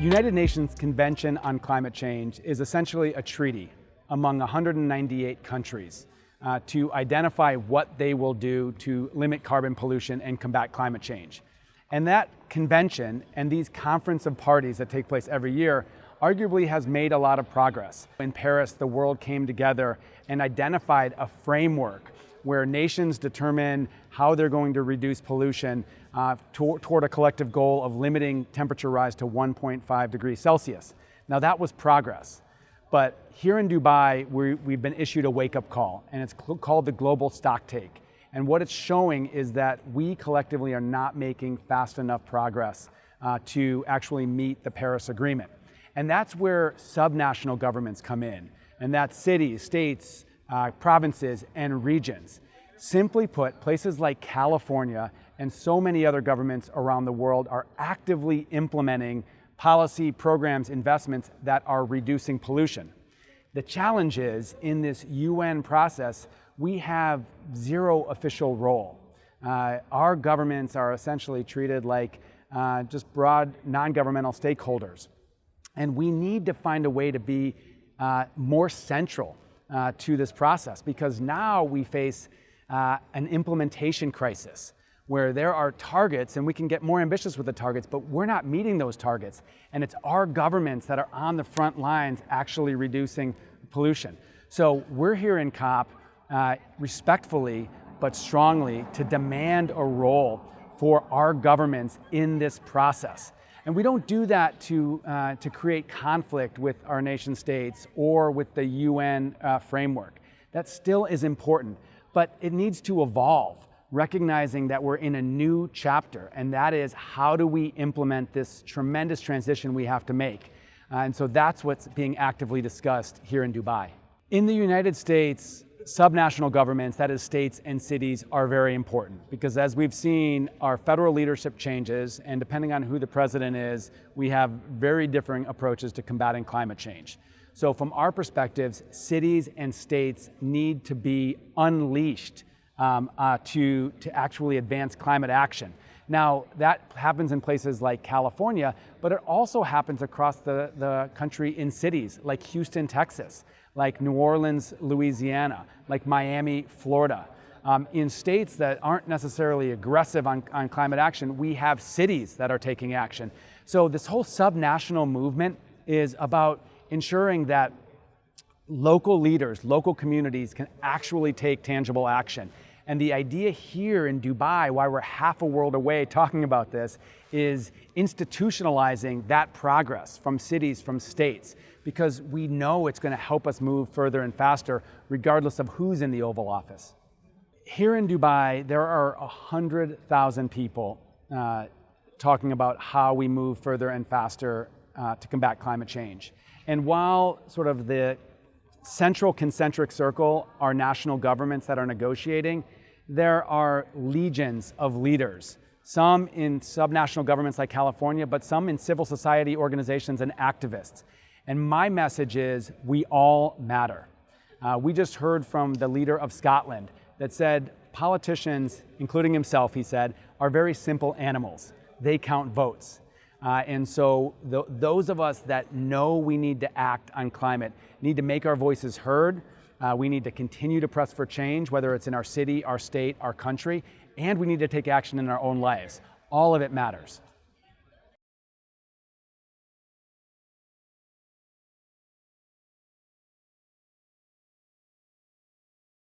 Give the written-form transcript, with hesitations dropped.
United Nations Convention on Climate Change is essentially a treaty among 198 countries to identify what they will do to limit carbon pollution and combat climate change. And that convention and these conference of parties that take place every year arguably has made a lot of progress. In Paris, the world came together and identified a framework where nations determine how they're going to reduce pollution toward a collective goal of limiting temperature rise to 1.5 degrees Celsius. Now that was progress, but here in Dubai, we've been issued a wake-up call, and it's called the global stocktake. And what it's showing is that we collectively are not making fast enough progress to actually meet the Paris Agreement. And that's where subnational governments come in, and that's cities, states, provinces, and regions. Simply put, places like California and so many other governments around the world are actively implementing policy, programs, investments that are reducing pollution. The challenge is, in this UN process, we have zero official role. Our governments are essentially treated like just broad non-governmental stakeholders. And we need to find a way to be more central to this process, because now we face an implementation crisis where there are targets, and we can get more ambitious with the targets, but we're not meeting those targets. And it's our governments that are on the front lines actually reducing pollution. So we're here in COP respectfully but strongly to demand a role for our governments in this process. And we don't do that to create conflict with our nation states or with the UN framework. That still is important, but it needs to evolve, recognizing that we're in a new chapter, and that is, how do we implement this tremendous transition we have to make? And so that's what's being actively discussed here in Dubai. In the United States, subnational governments, that is states and cities, are very important, because as we've seen, our federal leadership changes, and depending on who the president is, we have very differing approaches to combating climate change. So from our perspectives, cities and states need to be unleashed to actually advance climate action. Now, that happens in places like California, but it also happens across the country in cities like Houston, Texas, like New Orleans, Louisiana, like Miami, Florida. In states that aren't necessarily aggressive on climate action, we have cities that are taking action. So this whole subnational movement is about ensuring that local leaders, local communities can actually take tangible action. And the idea here in Dubai, why we're half a world away talking about this, is institutionalizing that progress from cities, from states, because we know it's going to help us move further and faster, regardless of who's in the Oval Office. Here in Dubai, there are 100,000 people talking about how we move further and faster to combat climate change. And while sort of the central concentric circle are national governments that are negotiating, there are legions of leaders, some in subnational governments like California, but some in civil society organizations and activists. And my message is, we all matter. We just heard from the leader of Scotland that said politicians, including himself, he said, are very simple animals. They count votes. And so those of us that know we need to act on climate need to make our voices heard. We need to continue to press for change, whether it's in our city, our state, our country, and we need to take action in our own lives. All of it matters.